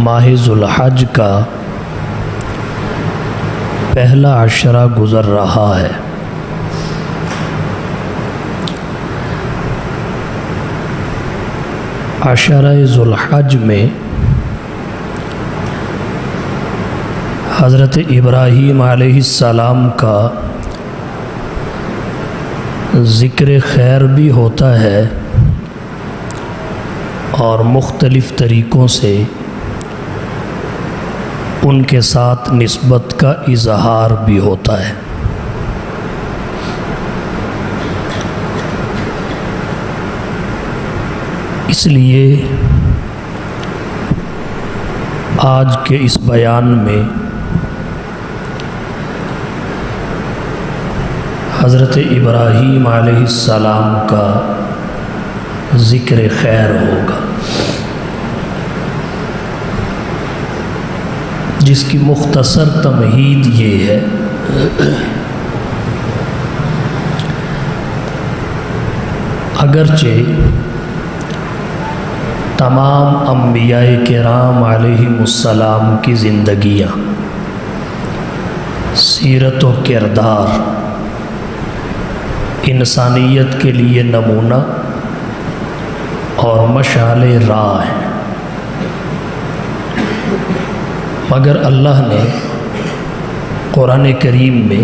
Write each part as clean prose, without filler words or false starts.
ماہ ذوالحج کا پہلا عشرہ گزر رہا ہے۔ عشرہ ذوالحج میں حضرت ابراہیم علیہ السلام کا ذکر خیر بھی ہوتا ہے اور مختلف طریقوں سے ان کے ساتھ نسبت کا اظہار بھی ہوتا ہے۔ اس لیے آج کے اس بیان میں حضرت ابراہیم علیہ السلام کا ذکر خیر ہوگا، جس کی مختصر تمہید یہ ہے اگرچہ تمام انبیاء کرام علیہم السلام کی زندگیاں، سیرت و کردار انسانیت کے لیے نمونہ اور مشعل راہ ہے، مگر اللہ نے قرآن کریم میں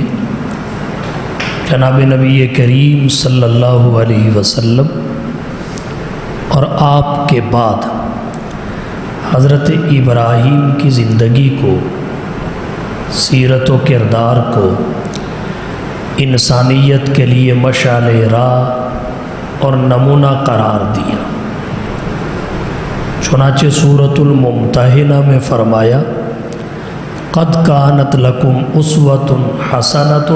جناب نبی کریم صلی اللہ علیہ وسلم اور آپ کے بعد حضرت ابراہیم کی زندگی کو، سیرت و کردار کو انسانیت کے لیے مشعل راہ اور نمونہ قرار دیا۔ چنانچہ سورۃ الممتحنہ میں فرمایا قد کانت لکم اسوۃ حسنۃ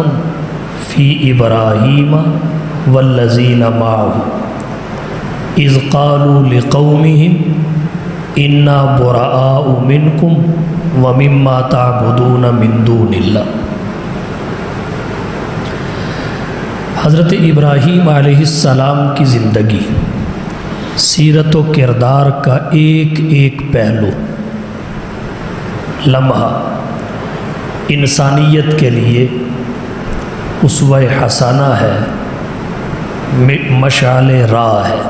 فی ابراہیم والذین معہ اذ قالوا لقومہم انا براء منکم ومما تعبدون من دون اللہ۔ حضرت ابراہیم علیہ السلام کی زندگی، سیرت و کردار کا ایک ایک پہلو، لمحہ انسانیت کے لیے اسوہ حسنہ ہے، مشعل راہ ہے،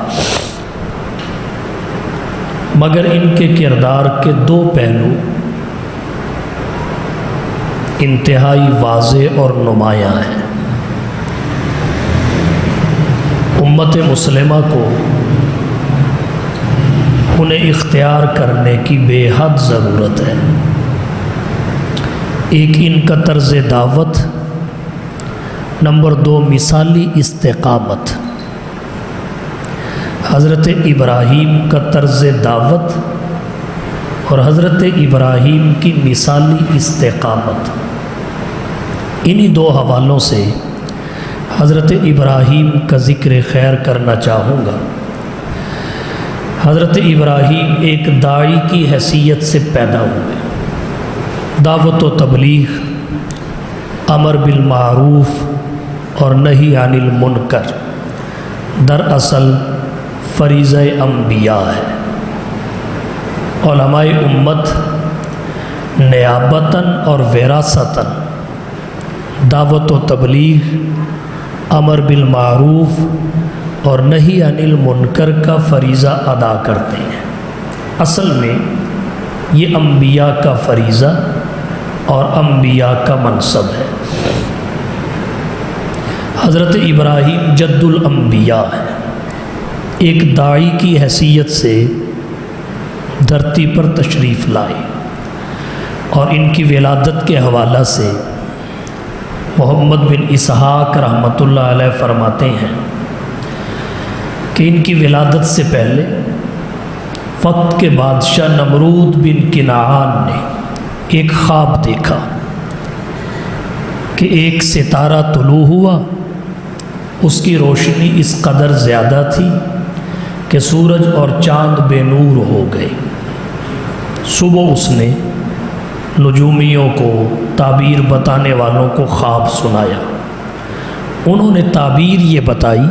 مگر ان کے کردار کے دو پہلو انتہائی واضح اور نمایاں ہیں۔ امت مسلمہ کو انہیں اختیار کرنے کی بے حد ضرورت ہے۔ ایک ان کا طرز دعوت، نمبر دو مثالی استقامت۔ حضرت ابراہیم کا طرز دعوت اور حضرت ابراہیم کی مثالی استقامت، انہی دو حوالوں سے حضرت ابراہیم کا ذکر خیر کرنا چاہوں گا۔ حضرت ابراہیم ایک داعی کی حیثیت سے پیدا ہوئے، دعوت و تبلیغ، امر بالمعروف اور نہی عن المنکر دراصل فریضہ انبیاء ہے۔ علماء امت نیابتاً اور وراثتاً دعوت و تبلیغ، امر بالمعروف اور نہی عن المنکر کا فریضہ ادا کرتے ہیں۔ اصل میں یہ انبیاء کا فریضہ اور انبیاء کا منصب ہے۔ حضرت ابراہیم جد الانبیاء ہے، ایک داعی کی حیثیت سے دھرتی پر تشریف لائے، اور ان کی ولادت کے حوالہ سے محمد بن اسحاق رحمۃ اللہ علیہ فرماتے ہیں کہ ان کی ولادت سے پہلے وقت کے بادشاہ نمرود بن کنعان نے ایک خواب دیکھا کہ ایک ستارہ طلوع ہوا، اس کی روشنی اس قدر زیادہ تھی کہ سورج اور چاند بے نور ہو گئے۔ صبح اس نے نجومیوں کو، تعبیر بتانے والوں کو خواب سنایا۔ انہوں نے تعبیر یہ بتائی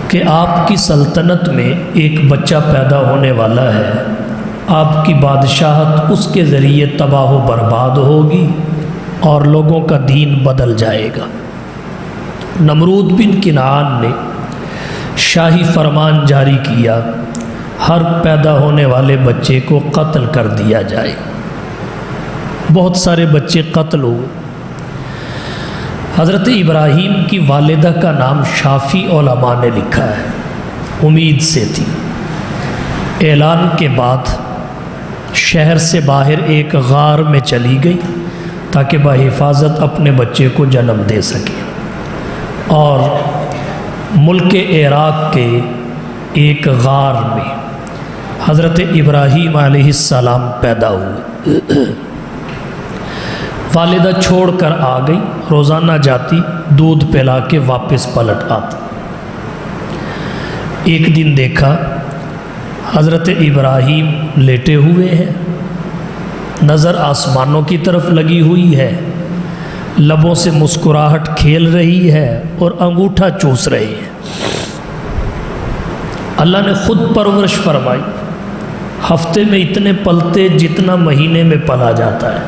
کہ آپ کی سلطنت میں ایک بچہ پیدا ہونے والا ہے آپ کی بادشاہت اس کے ذریعے تباہ و برباد ہوگی اور لوگوں کا دین بدل جائے گا۔ نمرود بن کنعان نے شاہی فرمان جاری کیا، ہر پیدا ہونے والے بچے کو قتل کر دیا جائے۔ بہت سارے بچے قتل ہوئے۔ حضرت ابراہیم کی والدہ کا نام شافی علماء نے لکھا ہے، امید سے تھی۔ اعلان کے بعد شہر سے باہر ایک غار میں چلی گئی تاکہ بحفاظت اپنے بچے کو جنم دے سکے، اور ملک عراق کے ایک غار میں حضرت ابراہیم علیہ السلام پیدا ہوئے۔ والدہ چھوڑ کر آ گئی، روزانہ جاتی، دودھ پلا کے واپس پلٹ آتی۔ ایک دن دیکھا حضرت ابراہیم لیٹے ہوئے ہیں، نظر آسمانوں کی طرف لگی ہوئی ہے، لبوں سے مسکراہٹ کھیل رہی ہے اور انگوٹھا چوس رہے ہیں۔ اللہ نے خود پرورش فرمائی، ہفتے میں اتنے پلتے جتنا مہینے میں پلا جاتا ہے،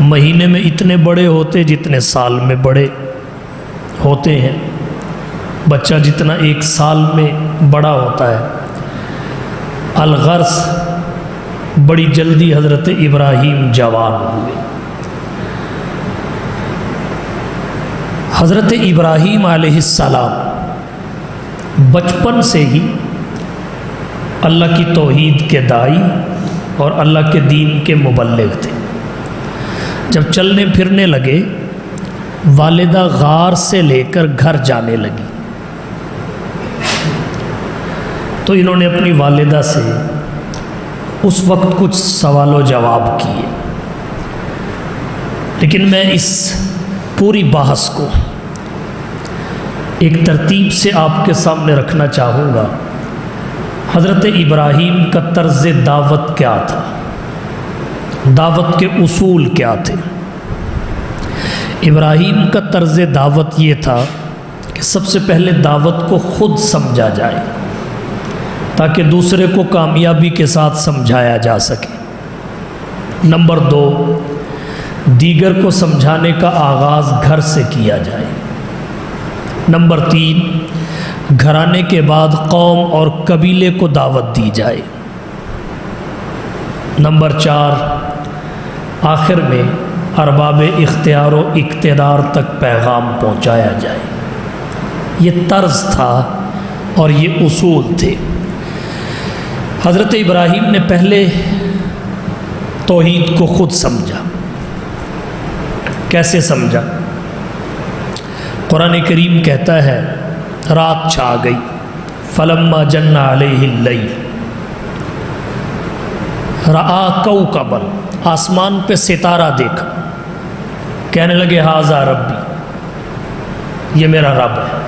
مہینے میں اتنے بڑے ہوتے جتنے سال میں بڑے ہوتے ہیں، بچہ جتنا ایک سال میں بڑا ہوتا ہے۔ الغرض بڑی جلدی حضرت ابراہیم جوان ہوئے۔ حضرت ابراہیم علیہ السلام بچپن سے ہی اللہ کی توحید کے داعی اور اللہ کے دین کے مبلغ تھے۔ جب چلنے پھرنے لگے، والدہ غار سے لے کر گھر جانے لگی تو انہوں نے اپنی والدہ سے اس وقت کچھ سوال و جواب کیے، لیکن میں اس پوری بحث کو ایک ترتیب سے آپ کے سامنے رکھنا چاہوں گا۔ حضرت ابراہیم کا طرز دعوت کیا تھا، دعوت کے اصول کیا تھے؟ ابراہیم کا طرز دعوت یہ تھا کہ سب سے پہلے دعوت کو خود سمجھا جائے تاکہ دوسرے کو کامیابی کے ساتھ سمجھایا جا سکے۔ نمبر 2، دیگر کو سمجھانے کا آغاز گھر سے کیا جائے۔ نمبر 3، گھرانے کے بعد قوم اور قبیلے کو دعوت دی جائے۔ نمبر 4، آخر میں ارباب اختیار و اقتدار تک پیغام پہنچایا جائے۔ یہ طرز تھا اور یہ اصول تھے۔ حضرت ابراہیم نے پہلے توحید کو خود سمجھا۔ کیسے سمجھا؟ قرآن کریم کہتا ہے، رات چھا گئی، فلما جن علیہ اللیل رآ کوکبا، آسمان پہ ستارہ دیکھا، کہنے لگے ھذا ربی، یہ میرا رب ہے۔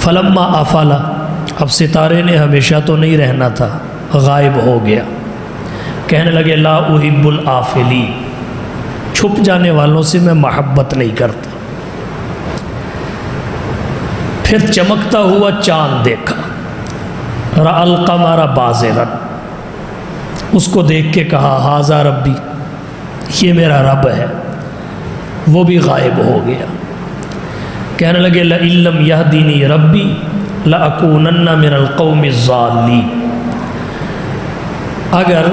فلما افلا، اب ستارے نے ہمیشہ تو نہیں رہنا تھا، غائب ہو گیا، کہنے لگے لا احب الآفلین، چھپ جانے والوں سے میں محبت نہیں کرتا۔ پھر چمکتا ہوا چاند دیکھا، رأى القمر بازغا، اس کو دیکھ کے کہا ھذا ربی، یہ میرا رب ہے، وہ بھی غائب ہو گیا۔ کہنے لگے لئن لم یہدینی ربی لأکونن من القوم الضالین، اگر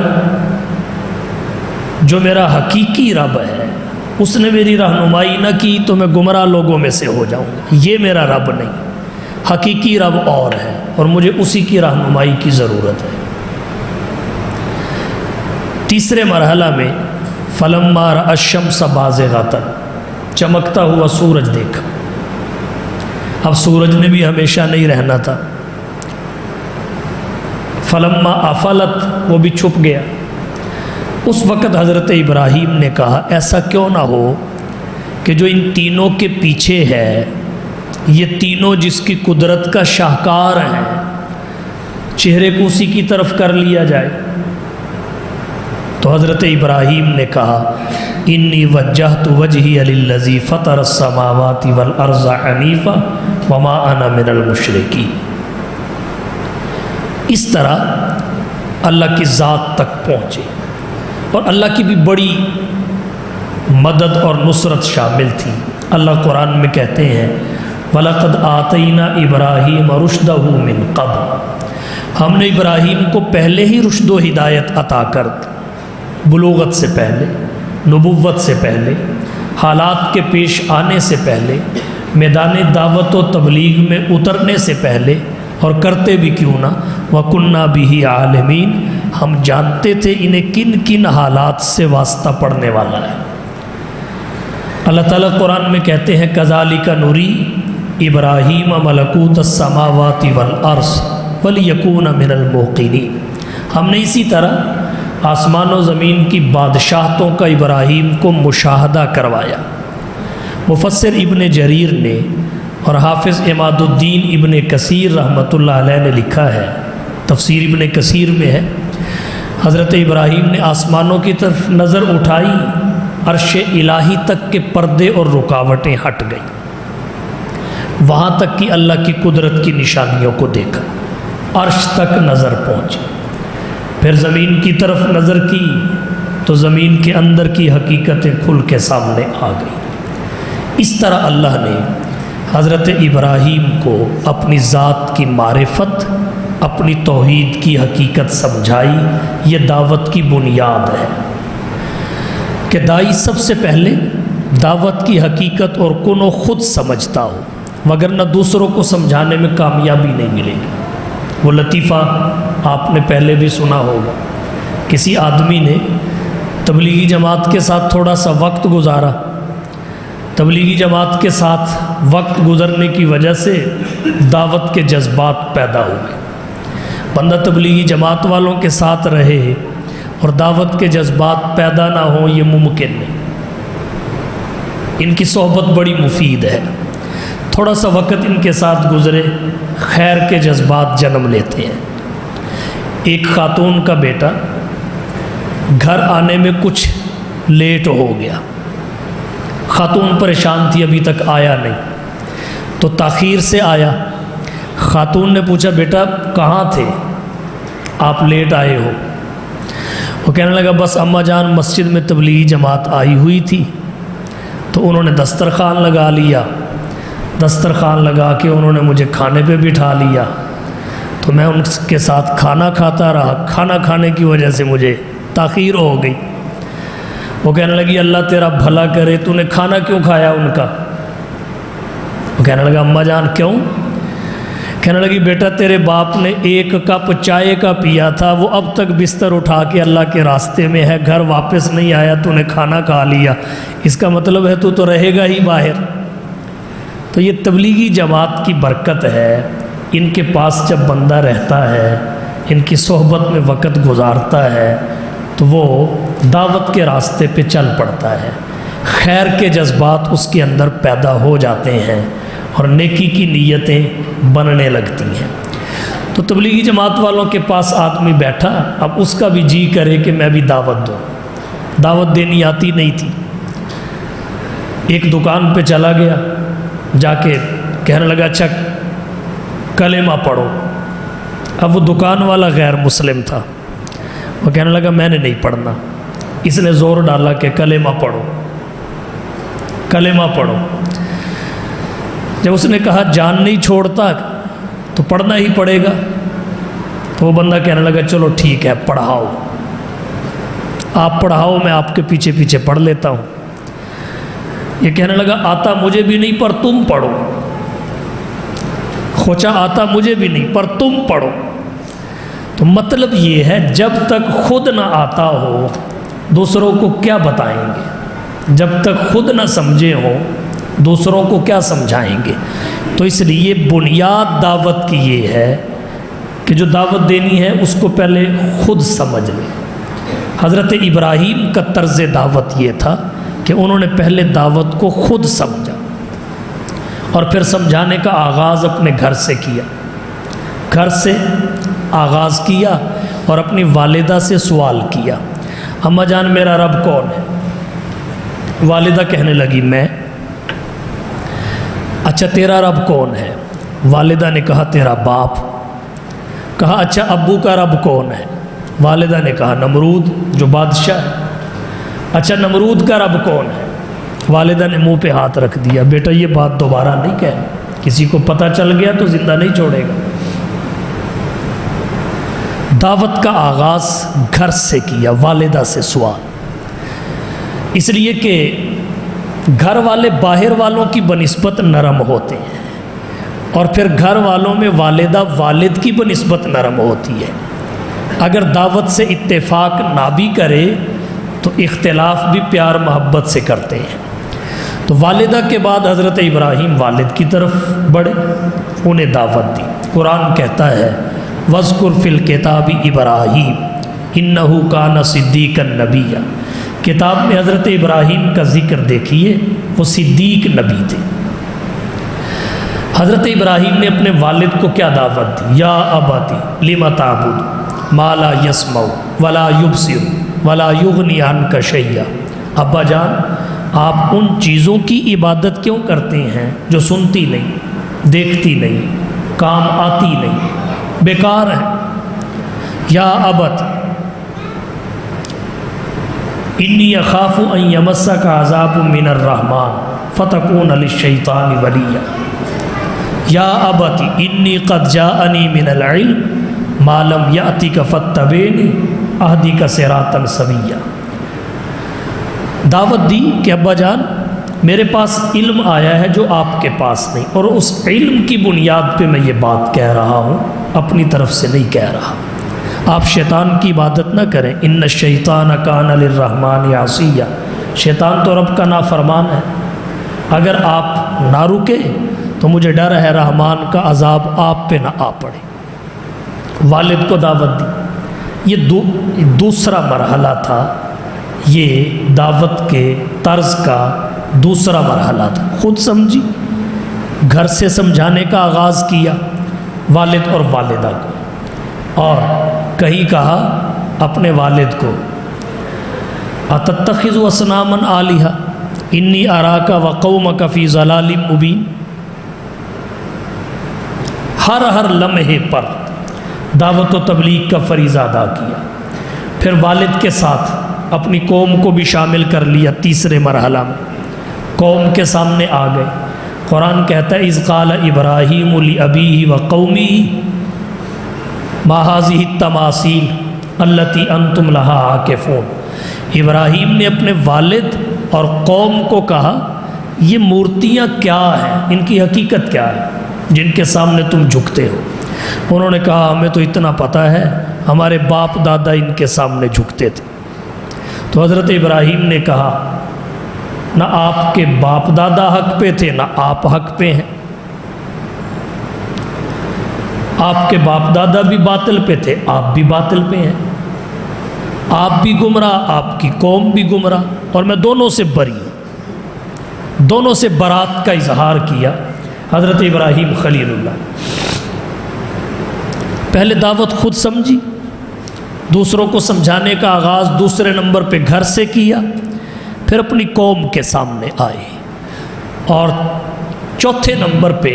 جو میرا حقیقی رب ہے اس نے میری رہنمائی نہ کی تو میں گمراہ لوگوں میں سے ہو جاؤں گا۔ یہ میرا رب نہیں، حقیقی رب اور ہے اور مجھے اسی کی رہنمائی کی ضرورت ہے۔ تیسرے مرحلہ میں فلما رأى الشمس بازغۃ، چمکتا ہوا سورج دیکھا۔ اب سورج نے بھی ہمیشہ نہیں رہنا تھا۔ فلما افلت، وہ بھی چھپ گیا۔ اس وقت حضرت ابراہیم نے کہا ایسا کیوں نہ ہو کہ جو ان تینوں کے پیچھے ہے، یہ تینوں جس کی قدرت کا شاہکار ہیں، چہرے کو اسی کی طرف کر لیا جائے۔ تو حضرت ابراہیم نے کہا انی وجہت وجہی للذی فطر السماوات والارض حنیفا وما انا من المشرکین۔ اس طرح اللہ کی ذات تک پہنچے، اور اللہ کی بھی بڑی مدد اور نصرت شامل تھی۔ اللہ قرآن میں کہتے ہیں وَلَقَدْ آتَيْنَا إِبْرَاهِيمَ رُشْدَهُ مِنْ قَبْلُ، ہم نے ابراہیم کو پہلے ہی رشد و ہدایت عطا کر دی، بلوغت سے پہلے، نبوت سے پہلے، حالات کے پیش آنے سے پہلے، میدان دعوت و تبلیغ میں اترنے سے پہلے، اور کرتے بھی کیوں نہ، وَكُنَّا بِهِ عَالِمِينَ، ہم جانتے تھے انہیں کن کن حالات سے واسطہ پڑنے والا ہے۔ اللہ تعالیٰ قرآن میں کہتے ہیں کذالک نری ابراہیم ملکوت السماوات والارض ولیکون من الموقنین، ہم نے اسی طرح آسمان و زمین کی بادشاہتوں کا ابراہیم کو مشاہدہ کروایا۔ مفسر ابن جریر نے اور حافظ عماد الدین ابن کثیر رحمۃ اللہ علیہ نے لکھا ہے، تفسیر ابن کثیر میں ہے، حضرت ابراہیم نے آسمانوں کی طرف نظر اٹھائی، عرش الہی تک کے پردے اور رکاوٹیں ہٹ گئیں، وہاں تک کہ اللہ کی قدرت کی نشانیوں کو دیکھا، عرش تک نظر پہنچی۔ پھر زمین کی طرف نظر کی تو زمین کے اندر کی حقیقتیں کھل کے سامنے آ گئیں۔ اس طرح اللہ نے حضرت ابراہیم کو اپنی ذات کی معرفت، اپنی توحید کی حقیقت سمجھائی۔ یہ دعوت کی بنیاد ہے کہ داعی سب سے پہلے دعوت کی حقیقت اور کنو خود سمجھتا ہو، وگرنہ دوسروں کو سمجھانے میں کامیابی نہیں ملے گی۔ وہ لطیفہ آپ نے پہلے بھی سنا ہوگا، کسی آدمی نے تبلیغی جماعت کے ساتھ تھوڑا سا وقت گزارا، تبلیغی جماعت کے ساتھ وقت گزرنے کی وجہ سے دعوت کے جذبات پیدا ہوئے۔ بندہ تبلیغی جماعت والوں کے ساتھ رہے اور دعوت کے جذبات پیدا نہ ہوں، یہ ممکن نہیں۔ ان کی صحبت بڑی مفید ہے، تھوڑا سا وقت ان کے ساتھ گزرے، خیر کے جذبات جنم لیتے ہیں۔ ایک خاتون کا بیٹا گھر آنے میں کچھ لیٹ ہو گیا، خاتون پریشان تھی، ابھی تک آیا نہیں، تو تاخیر سے آیا۔ خاتون نے پوچھا بیٹا کہاں تھے آپ لیٹ آئے ہو؟ وہ کہنے لگا بس اماں جان مسجد میں تبلیغی جماعت آئی ہوئی تھی تو انہوں نے دسترخوان لگا لیا، دسترخوان لگا کے انہوں نے مجھے کھانے پہ بٹھا لیا تو میں ان کے ساتھ کھانا کھاتا رہا، کھانا کھانے کی وجہ سے مجھے تاخیر ہو گئی۔ وہ کہنے لگی اللہ تیرا بھلا کرے، تو نے کھانا کیوں کھایا ان کا؟ وہ کہنے لگا اماں جان کیوں؟ کہنے لگی بیٹا تیرے باپ نے 1 کپ چائے کا پیا تھا، وہ اب تک بستر اٹھا کے اللہ کے راستے میں ہے، گھر واپس نہیں آیا، تو نے کھانا کھا لیا، اس کا مطلب ہے تو رہے گا ہی باہر۔ تو یہ تبلیغی جماعت کی برکت ہے، ان کے پاس جب بندہ رہتا ہے، ان کی صحبت میں وقت گزارتا ہے تو وہ دعوت کے راستے پہ چل پڑتا ہے، خیر کے جذبات اس کے اندر پیدا ہو جاتے ہیں اور نیکی کی نیتیں بننے لگتی ہیں۔ تو تبلیغی جماعت والوں کے پاس آدمی بیٹھا، اب اس کا بھی جی کرے کہ میں بھی دعوت دوں، دعوت دینی آتی نہیں تھی۔ ایک دکان پہ چلا گیا، جا کے کہنے لگا اچھا کلمہ پڑھو۔ اب وہ دکان والا غیر مسلم تھا، وہ کہنے لگا میں نے نہیں پڑھنا۔ اس نے زور ڈالا کہ کلمہ پڑھو، کلمہ پڑھو۔ جب اس نے کہا جان نہیں چھوڑتا تو پڑھنا ہی پڑے گا، تو وہ بندہ کہنے لگا چلو ٹھیک ہے پڑھاؤ، آپ پڑھاؤ میں آپ کے پیچھے پیچھے پڑھ لیتا ہوں۔ یہ کہنے لگا آتا مجھے بھی نہیں پر تم پڑھو۔ خوچا آتا مجھے بھی نہیں پر تم پڑھو۔ تو مطلب یہ ہے جب تک خود نہ آتا ہو دوسروں کو کیا بتائیں گے، جب تک خود نہ سمجھے ہو دوسروں کو کیا سمجھائیں گے۔ تو اس لیے بنیاد دعوت کی یہ ہے کہ جو دعوت دینی ہے اس کو پہلے خود سمجھ لیں۔ حضرت ابراہیم کا طرز دعوت یہ تھا کہ انہوں نے پہلے دعوت کو خود سمجھا اور پھر سمجھانے کا آغاز اپنے گھر سے کیا، گھر سے آغاز کیا اور اپنی والدہ سے سوال کیا اماں جان میرا رب کون ہے؟ والدہ کہنے لگی میں۔ اچھا تیرا رب کون ہے؟ والدہ نے کہا تیرا باپ۔ کہا اچھا ابو کا رب کون ہے؟ والدہ نے کہا نمرود جو بادشاہ ہے۔ اچھا نمرود کا رب کون ہے؟ والدہ نے منہ پہ ہاتھ رکھ دیا، بیٹا یہ بات دوبارہ نہیں کہنا، کسی کو پتہ چل گیا تو زندہ نہیں چھوڑے گا۔ دعوت کا آغاز گھر سے کیا، والدہ سے سوال، اس لیے کہ گھر والے باہر والوں کی بنسبت نرم ہوتے ہیں، اور پھر گھر والوں میں والدہ والد کی بنسبت نرم ہوتی ہے۔ اگر دعوت سے اتفاق نہ بھی کرے تو اختلاف بھی پیار محبت سے کرتے ہیں۔ تو والدہ کے بعد حضرت ابراہیم والد کی طرف بڑھے، انہیں دعوت دی۔ قرآن کہتا ہے وَاذْكُرْ فِي الْكِتَابِ ابراہیم إِنَّهُ كَانَ صِدِّيقًا نَبِيًّا، کتاب میں حضرت ابراہیم کا ذکر دیکھیے، وہ صدیق نبی تھے۔ حضرت ابراہیم نے اپنے والد کو کیا دعوت دی؟ یا اباتی لم تعبد ما لا يسمع ولا يبصر ولا يغني عنك شيئا، ابا جان آپ ان چیزوں کی عبادت کیوں کرتے ہیں جو سنتی نہیں، دیکھتی نہیں، کام آتی نہیں، بیکار ہے۔ یا ابت انی اخاف ان یمسک عذاب من الرحمن فتکون للشیطان ولیا، یا ابت انی قد جاءنی من العلم ما لم یأتک فاتبعنی اہدک صراطا سویا۔ دعوت دی کہ ابا جان میرے پاس علم آیا ہے جو آپ کے پاس نہیں، اور اس علم کی بنیاد پہ میں یہ بات کہہ رہا ہوں، اپنی طرف سے نہیں کہہ رہا۔ آپ شیطان کی عبادت نہ کریں، ان الشیطان کان للرحمن عصیا، شیطان تو رب کا نافرمان ہے۔ اگر آپ نہ رکے تو مجھے ڈر ہے رحمان کا عذاب آپ پہ نہ آ پڑے۔ والد کو دعوت دی، یہ دوسرا مرحلہ تھا، یہ دعوت کے طرز کا دوسرا مرحلہ تھا۔ خود سمجھی، گھر سے سمجھانے کا آغاز کیا والد اور والدہ کو، اور کہیں کہا اپنے والد کو اتتخذ اصناما آلہہ انی اراک وقومک فی ضلال مبین۔ ہر لمحے پر دعوت و تبلیغ کا فریضہ ادا کیا، پھر والد کے ساتھ اپنی قوم کو بھی شامل کر لیا۔ تیسرے مرحلہ میں قوم کے سامنے آ گئے۔ قرآن کہتا ہے اذ قال ابراہیم لابیہ وقومہ ما هذه التماثیل التی انتم لها عاکفون، ابراہیم نے اپنے والد اور قوم کو کہا یہ مورتیاں کیا ہیں، ان کی حقیقت کیا ہے جن کے سامنے تم جھکتے ہو؟ انہوں نے کہا ہمیں تو اتنا پتہ ہے، ہمارے باپ دادا ان کے سامنے جھکتے تھے۔ تو حضرت ابراہیم نے کہا نہ آپ کے باپ دادا حق پہ تھے نہ آپ حق پہ ہیں، آپ کے باپ دادا بھی باطل پہ تھے، آپ بھی باطل پہ ہیں، آپ بھی گمراہ، آپ کی قوم بھی گمراہ، اور میں دونوں سے بری ہوں۔ دونوں سے برات کا اظہار کیا حضرت ابراہیم خلیل اللہ۔ پہلے دعوت خود سمجھی، دوسروں کو سمجھانے کا آغاز دوسرے نمبر پہ گھر سے کیا، پھر اپنی قوم کے سامنے آئے، اور چوتھے نمبر پہ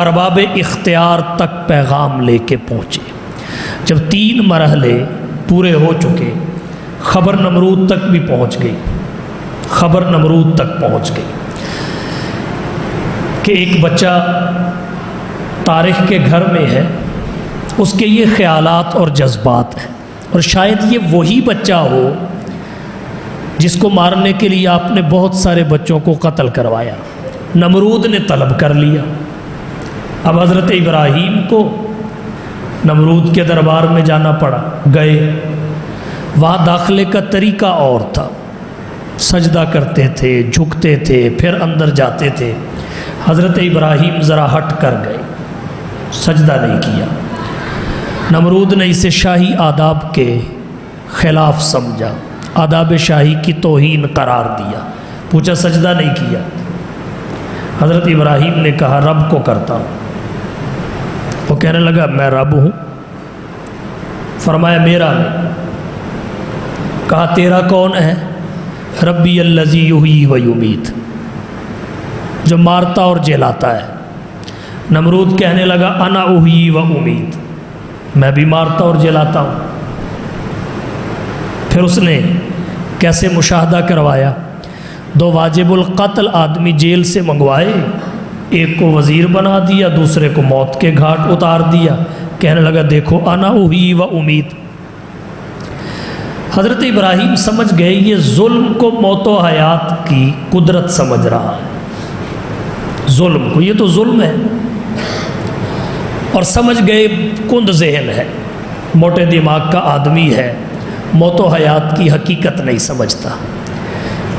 ارباب اختیار تک پیغام لے کے پہنچے۔ جب 3 مرحلے پورے ہو چکے، خبر نمرود تک بھی پہنچ گئی، خبر نمرود تک پہنچ گئی کہ ایک بچہ طارق کے گھر میں ہے، اس کے یہ خیالات اور جذبات ہیں، اور شاید یہ وہی بچہ ہو جس کو مارنے کے لیے آپ نے بہت سارے بچوں کو قتل کروایا۔ نمرود نے طلب کر لیا۔ اب حضرت ابراہیم کو نمرود کے دربار میں جانا پڑا، گئے، وہاں داخلے کا طریقہ اور تھا، سجدہ کرتے تھے، جھکتے تھے، پھر اندر جاتے تھے۔ حضرت ابراہیم ذرا ہٹ کر گئے، سجدہ نہیں کیا۔ نمرود نے اسے شاہی آداب کے خلاف سمجھا، آداب شاہی کی توہین قرار دیا، پوچھا سجدہ نہیں کیا؟ حضرت ابراہیم نے کہا رب کو کرتا ہوں۔ وہ کہنے لگا میں رب ہوں؟ فرمایا میرا نہیں۔ کہا تیرا کون ہے؟ ربی الذی یحیی و یمیت، جو مارتا اور جلاتا ہے۔ نمرود کہنے لگا انا احیی و امیت، میں بھی مارتا اور جلاتا ہوں۔ پھر اس نے کیسے مشاہدہ کروایا؟ 2 واجب القتل آدمی جیل سے منگوائے، ایک کو وزیر بنا دیا، دوسرے کو موت کے گھاٹ اتار دیا، کہنے لگا دیکھو انا احیی و امید۔ حضرت ابراہیم سمجھ گئے یہ ظلم کو موت و حیات کی قدرت سمجھ رہا ہے، ظلم کو، یہ تو ظلم ہے، اور سمجھ گئے کند ذہن ہے، موٹے دماغ کا آدمی ہے، موت و حیات کی حقیقت نہیں سمجھتا۔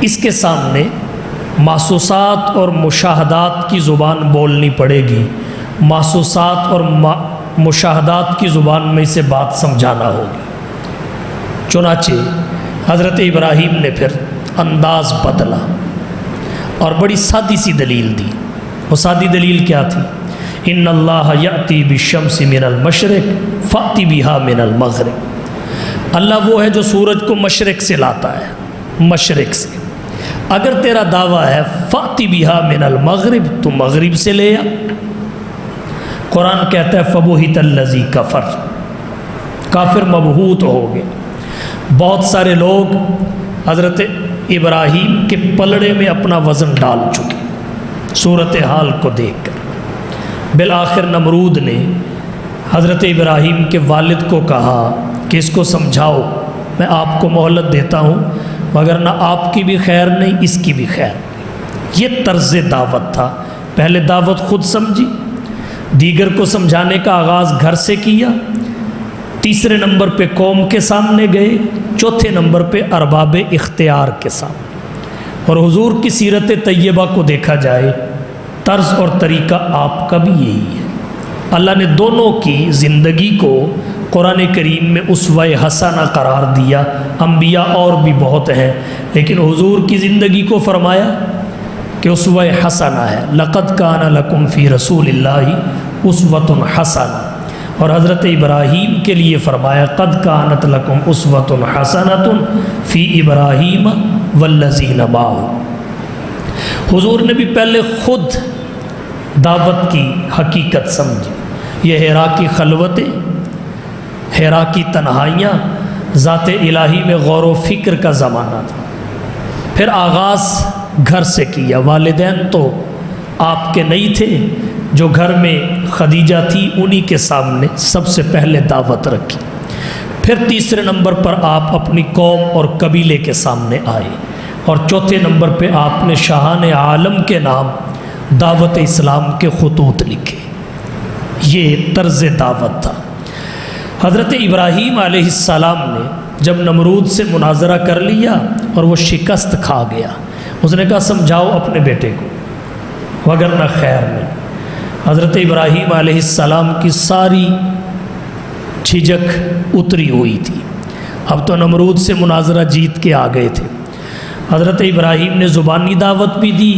اس کے سامنے محسوسات اور مشاہدات کی زبان بولنی پڑے گی، محسوسات اور مشاہدات کی زبان میں اسے بات سمجھانا ہوگی۔ چنانچہ حضرت ابراہیم نے پھر انداز بدلا اور بڑی سادی سی دلیل دی۔ وہ سادی دلیل کیا تھی؟ ان اللہ یأتی بالشمس من المشرق فأتی بہا من المغرب۔ اللہ وہ ہے جو سورج کو مشرق سے لاتا ہے، مشرق سے۔ اگر تیرا دعویٰ ہے فأتی بہا من المغرب، تو مغرب سے لے آ۔ قرآن کہتا ہے فبہت الذی کفر، کافر مبہوت ہو گئے۔ بہت سارے لوگ حضرت ابراہیم کے پلڑے میں اپنا وزن ڈال چکے صورتحال کو دیکھ کر۔ بالآخر نمرود نے حضرت ابراہیم کے والد کو کہا کہ اس کو سمجھاؤ، میں آپ کو مہلت دیتا ہوں، مگر نہ آپ کی بھی خیر نہیں، اس کی بھی خیر نہیں۔ یہ طرز دعوت تھا۔ پہلے دعوت خود سمجھی، دیگر کو سمجھانے کا آغاز گھر سے کیا، تیسرے نمبر پہ قوم کے سامنے گئے، چوتھے نمبر پہ ارباب اختیار کے سامنے۔ اور حضور کی سیرت طیبہ کو دیکھا جائے، طرز اور طریقہ آپ کا بھی یہی ہے۔ اللہ نے دونوں کی زندگی کو قرآن کریم میں اسوہ حسنہ قرار دیا۔ انبیاء اور بھی بہت ہیں، لیکن حضور کی زندگی کو فرمایا کہ اسوہ حسنہ ہے۔ لقد کان لکم فی رسول اللہ اسوۃ حسنہ۔ اور حضرت ابراہیم کے لیے فرمایا قد کانت لکم اسوۃ حسنۃ فی ابراہیم والذین معہ۔ حضور نے بھی پہلے خود دعوت کی حقیقت سمجھی۔ یہ حرا کی خلوتیں، حرا کی تنہائیاں، ذات الہی میں غور و فکر کا زمانہ تھا۔ پھر آغاز گھر سے کیا۔ والدین تو آپ کے نہیں تھے، جو گھر میں خدیجہ تھی انہی کے سامنے سب سے پہلے دعوت رکھی۔ پھر تیسرے نمبر پر آپ اپنی قوم اور قبیلے کے سامنے آئے، اور چوتھے نمبر پہ آپ نے شاہان عالم کے نام دعوت اسلام کے خطوط لکھے۔ یہ طرز دعوت تھا۔ حضرت ابراہیم علیہ السلام نے جب نمرود سے مناظرہ کر لیا اور وہ شکست کھا گیا، اس نے کہا سمجھاؤ اپنے بیٹے کو، وگرنہ خیر نہیں۔ حضرت ابراہیم علیہ السلام کی ساری جھجک اتری ہوئی تھی، اب تو نمرود سے مناظرہ جیت کے آ گئے تھے۔ حضرت ابراہیم نے زبانی دعوت بھی دی،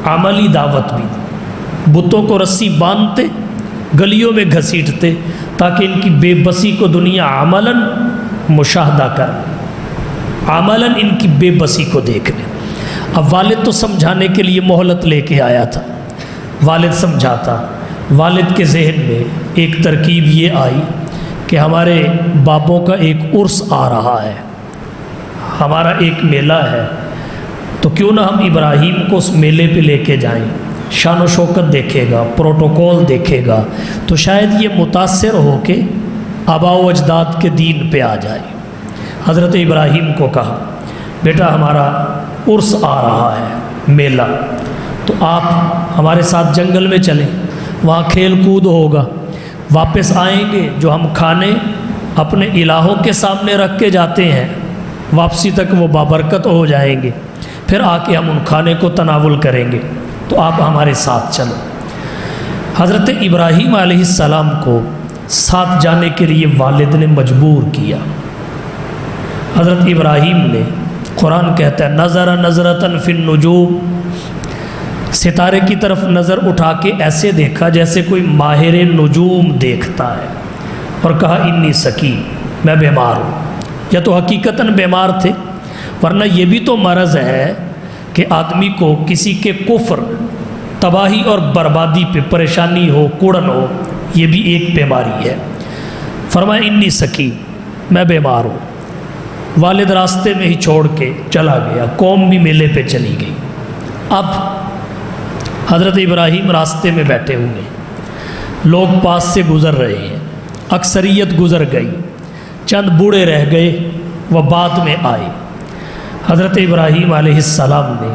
عملی دعوت بھی دی۔ بتوں کو رسی باندھتے، گلیوں میں گھسیٹتے، تاکہ ان کی بے بسی کو دنیا عملاً مشاہدہ کر، عملاً ان کی بے بسی کو دیکھ لے۔ اب والد تو سمجھانے کے لیے مہلت لے کے آیا تھا، والد سمجھاتا۔ والد کے ذہن میں ایک ترکیب یہ آئی کہ ہمارے بابوں کا ایک عرس آ رہا ہے، ہمارا ایک میلہ ہے، تو کیوں نہ ہم ابراہیم کو اس میلے پہ لے کے جائیں، شان و شوکت دیکھے گا، پروٹوکول دیکھے گا، تو شاید یہ متاثر ہو کے آباء و اجداد کے دین پہ آ جائے۔ حضرت ابراہیم کو کہا بیٹا ہمارا عرس آ رہا ہے، میلہ، تو آپ ہمارے ساتھ جنگل میں چلیں، وہاں کھیل کود ہوگا، واپس آئیں گے جو ہم کھانے اپنے الہوں کے سامنے رکھ کے جاتے ہیں، واپسی تک وہ بابرکت ہو جائیں گے، پھر آ کے ہم ان کھانے کو تناول کریں گے، تو آپ ہمارے ساتھ چلو۔ حضرت ابراہیم علیہ السلام کو ساتھ جانے کے لیے والد نے مجبور کیا۔ حضرت ابراہیم نے، قرآن کہتا ہے نظر نظرتن فی النجوم، ستارے کی طرف نظر اٹھا کے ایسے دیکھا جیسے کوئی ماہر نجوم دیکھتا ہے، اور کہا انی سقیم، میں بیمار ہوں۔ یا تو حقیقتاً بیمار تھے، ورنہ یہ بھی تو مرض ہے کہ آدمی کو کسی کے کفر، تباہی اور بربادی پہ پریشانی ہو، کوڑن ہو، یہ بھی ایک بیماری ہے۔ فرمایا انی سقیم، میں بیمار ہوں۔ والد راستے میں ہی چھوڑ کے چلا گیا، قوم بھی میلے پہ چلی گئی۔ اب حضرت ابراہیم راستے میں بیٹھے ہوئے، لوگ پاس سے گزر رہے ہیں، اکثریت گزر گئی، چند بوڑھے رہ گئے، وہ بعد میں آئے۔ حضرت ابراہیم علیہ السلام نے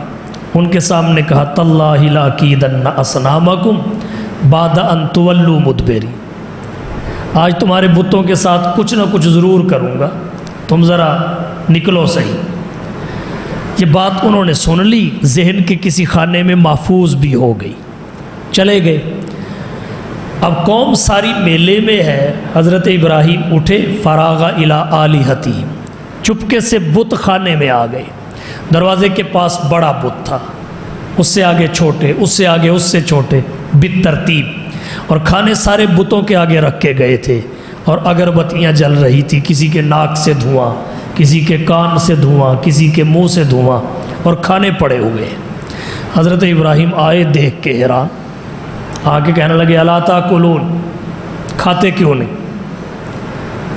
ان کے سامنے کہا تاللہ لاکیدن اصنامکم بعد ان تولوا مدبرین، آج تمہارے بتوں کے ساتھ کچھ نہ کچھ ضرور کروں گا، تم ذرا نکلو صحیح۔ یہ بات انہوں نے سن لی، ذہن کے کسی خانے میں محفوظ بھی ہو گئی، چلے گئے۔ اب قوم ساری میلے میں ہے، حضرت ابراہیم اٹھے، فراغ الی آلہتہم، چپکے سے بت خانے میں آ گئے۔ دروازے کے پاس بڑا بت تھا، اس سے آگے چھوٹے، اس سے آگے اس سے چھوٹے، بالترتیب، اور کھانے سارے بتوں کے آگے رکھے گئے تھے، اور اگربتیاں جل رہی تھی، کسی کے ناک سے دھواں، کسی کے کان سے دھواں، کسی کے منہ سے دھواں، اور کھانے پڑے ہوئے ہیں۔ حضرت ابراہیم آئے دیکھ کے حیران، آ کے کہنے لگے الا تاکلون، کھاتے کیوں نہیں؟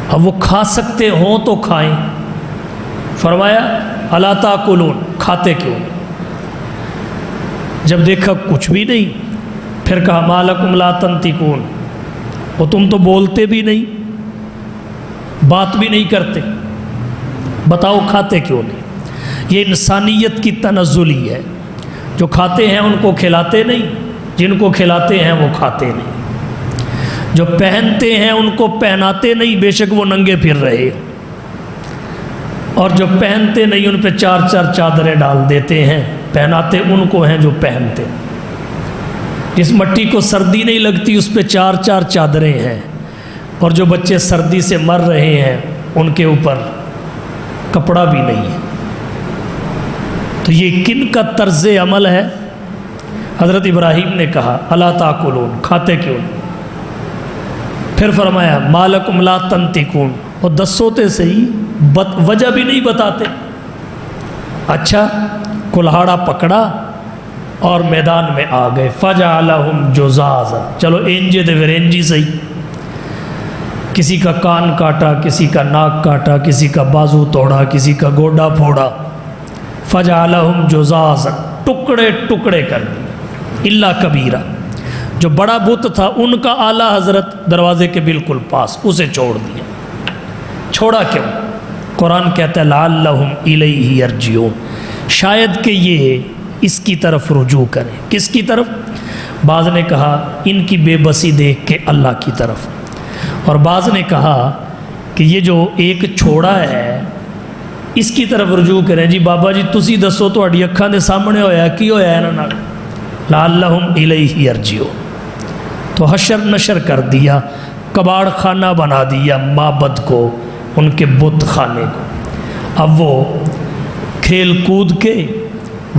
اب وہ کھا سکتے ہوں تو کھائیں، فرمایا الا تاکلون، کھاتے کیوں نہیں؟ جب دیکھا کچھ بھی نہیں، پھر کہا ما لکم لا تنطقون، وہ تم تو بولتے بھی نہیں، بات بھی نہیں کرتے، بتاؤ کھاتے کیوں نہیں؟ یہ انسانیت کی تنزلی ہے، جو کھاتے ہیں ان کو کھلاتے نہیں، جن کو کھلاتے ہیں وہ کھاتے نہیں، جو پہنتے ہیں ان کو پہناتے نہیں، بے شک وہ ننگے پھر رہے، اور جو پہنتے نہیں ان پہ چار چار چادریں ڈال دیتے ہیں، پہناتے ان کو ہیں جو پہنتے۔ جس مٹی کو سردی نہیں لگتی اس پہ چار چار چادریں ہیں، اور جو بچے سردی سے مر رہے ہیں ان کے اوپر کپڑا بھی نہیں ہے۔ تو یہ کن کا طرز عمل ہے؟ حضرت ابراہیم نے کہا الا تاکلون، کھاتے کیوں؟ پھر فرمایا ما لکم لا تنطقون، اور دسوتے سے ہی وجہ بھی نہیں بتاتے۔ اچھا، کلہاڑا پکڑا اور میدان میں آ گئے، فجعلہم جزازا، چلو اینجے دے ورینجی صحیح، کسی کا کان کاٹا، کسی کا ناک کاٹا، کسی کا بازو توڑا، کسی کا گوڈا پھوڑا، فجعلہم جزازا، ٹکڑے ٹکڑے کر دیے، الا کبیرہ، جو بڑا بت تھا ان کا اعلیٰ حضرت دروازے کے بالکل پاس، اسے چھوڑ دیا۔ چھوڑا کیوں؟ قرآن کہتا ہے لعلہم الیہ یرجعون، شاید کہ یہ اس کی طرف رجوع کریں۔ کس کی طرف؟ بعض نے کہا ان کی بے بسی دیکھ کے اللہ کی طرف، اور بعض نے کہا کہ یہ جو ایک چھوڑا ہے اس کی طرف رجوع کریں۔ جی بابا جی تسی دسو تہاڈی اکھاں دے سامنے ہویا کی ہویا ہے انہاں نال، لعلہم الیہ یرجعون۔ تو حشر نشر کر دیا، کباڑ خانہ بنا دیا معبد کو، ان کے بت خانے کو۔ اب وہ کھیل کود کے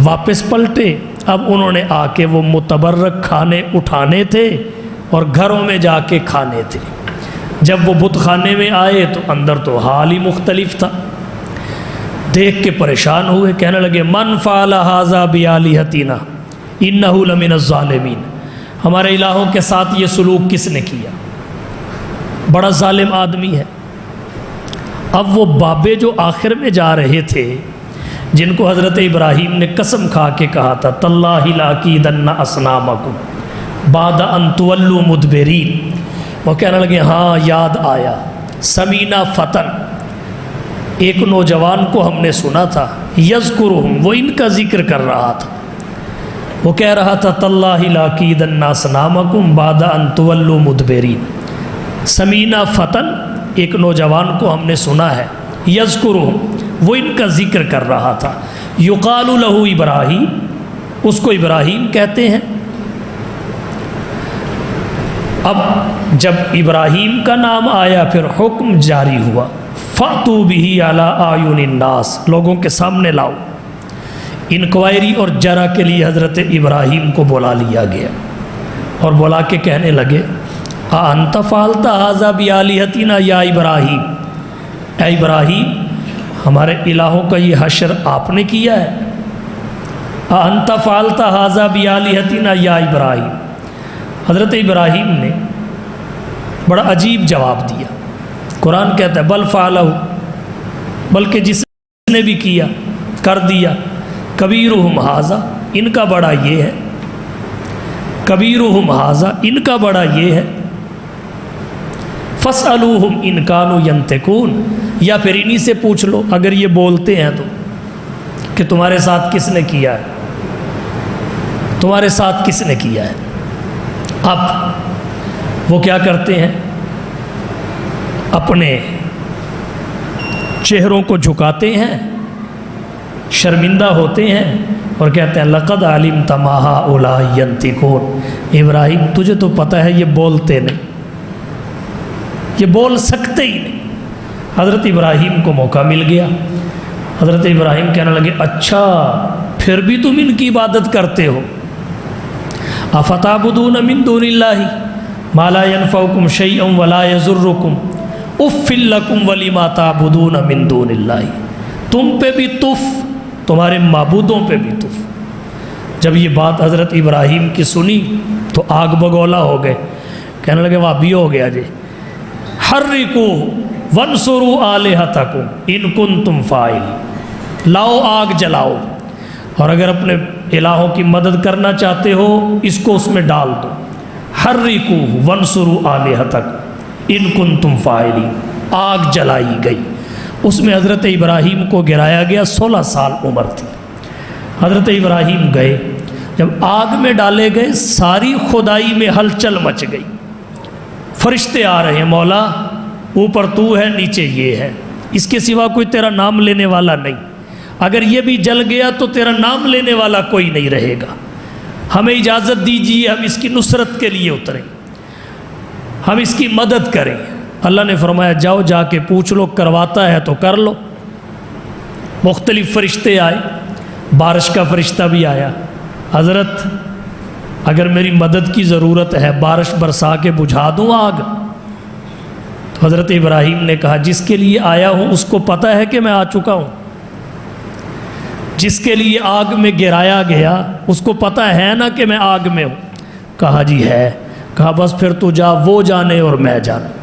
واپس پلٹے، اب انہوں نے آ کے وہ متبرک کھانے اٹھانے تھے اور گھروں میں جا کے کھانے تھے۔ جب وہ بت خانے میں آئے تو اندر تو حال ہی مختلف تھا، دیکھ کے پریشان ہوئے، کہنے لگے من فعل ھذا بآلہتنا انہ لمن الظالمین، ہمارے الہوں کے ساتھ یہ سلوک کس نے کیا؟ بڑا ظالم آدمی ہے۔ اب وہ بابے جو آخر میں جا رہے تھے، جن کو حضرت ابراہیم نے قسم کھا کے کہا تھا تاللہ لاکیدن اصنامکم بعد ان تولوا مدبرین، وہ کہنے لگے ہاں یاد آیا، سمینا فتن، ایک نوجوان کو ہم نے سنا تھا، یذکرہم، وہ ان کا ذکر کر رہا تھا، وہ کہہ رہا تھا تاللہ لاکیدن اصنامکم بعد ان تولوا مدبرین۔ سمینا فتن، ایک نوجوان کو ہم نے سنا ہے، یذکرہم، وہ ان کا ذکر کر رہا تھا، یقال لہ ابراہیم، اس کو ابراہیم کہتے ہیں۔ اب جب ابراہیم کا نام آیا پھر حکم جاری ہوا فَأْتُوا بِهِ عَلَىٰ أَعْيُنِ النَّاسِ، لوگوں کے سامنے لاؤ۔ انکوائری اور جرا کے لیے حضرت ابراہیم کو بلا لیا گیا، اور بلا کے کہنے لگے أَأَنْتَ فَعَلْتَ هَٰذَا بِآلِهَتِنَا یا ابراہیم، اے ابراہیم ہمارے الہوں کا یہ حشر آپ نے کیا ہے؟ أَأَنْتَ فَعَلْتَ هَٰذَا بِآلِهَتِنَا یا ابراہیم۔ حضرت ابراہیم نے بڑا عجیب جواب دیا۔ قرآن کہتا ہے بل فعلہ، بلکہ جس نے بھی کیا کر دیا، کبیرہم ھذا، ان کا بڑا یہ ہے، کبیرہم ھذا، ان کا بڑا یہ ہے، فاسألوہم ان کانوا ینطقون، یا پھر انہی سے پوچھ لو اگر یہ بولتے ہیں تو، کہ تمہارے ساتھ کس نے کیا ہے، تمہارے ساتھ کس نے کیا ہے۔ اب وہ کیا کرتے ہیں، اپنے چہروں کو جھکاتے ہیں، شرمندہ ہوتے ہیں اور کہتے ہیں لقد علمت ما ہؤلاء ینطقون، ابراہیم تجھے تو پتہ ہے یہ بولتے نہیں، یہ بول سکتے ہی نہیں۔ حضرت ابراہیم کو موقع مل گیا، حضرت ابراہیم کہنے لگے اچھا پھر بھی تم ان کی عبادت کرتے ہو، افتعبدون من دون اللہ ما لا ينفعکم شیئا ولا یضرکم اف لکم ولما تعبدون من دون اللہ، تم پہ بھی تف، تمہارے معبودوں پہ بھی تف۔ جب یہ بات حضرت ابراہیم کی سنی تو آگ بگولا ہو گئے، کہنے لگے واہ بھی ہو گیا جی، حرکوا وانصروا آلہتکم ان کنتم فاعلین، لاؤ آگ جلاؤ، اور اگر اپنے الہوں کی مدد کرنا چاہتے ہو اس کو اس میں ڈال دو، حرکوا وانصروا آلہتکم ان کنتم فاعلین، آگ جلائی گئی، اس میں حضرت ابراہیم کو گرایا گیا، 16 سال عمر تھی۔ حضرت ابراہیم گئے، جب آگ میں ڈالے گئے ساری خدائی میں ہلچل مچ گئی، فرشتے آ رہے ہیں، مولا اوپر تو ہے نیچے یہ ہے، اس کے سوا کوئی تیرا نام لینے والا نہیں، اگر یہ بھی جل گیا تو تیرا نام لینے والا کوئی نہیں رہے گا، ہمیں اجازت دیجیے ہم اس کی نصرت کے لیے اتریں، ہم اس کی مدد کریں۔ اللہ نے فرمایا جاؤ جا کے پوچھ لو، کرواتا ہے تو کر لو۔ مختلف فرشتے آئے، بارش کا فرشتہ بھی آیا، حضرت اگر میری مدد کی ضرورت ہے بارش برسا کے بجھا دوں آگ؟ تو حضرت ابراہیم نے کہا جس کے لیے آیا ہوں اس کو پتہ ہے کہ میں آ چکا ہوں، جس کے لیے آگ میں گرایا گیا اس کو پتہ ہے نا کہ میں آگ میں ہوں؟ کہا جی ہے۔ کہا بس پھر تو جا، وہ جانے اور میں جانوں،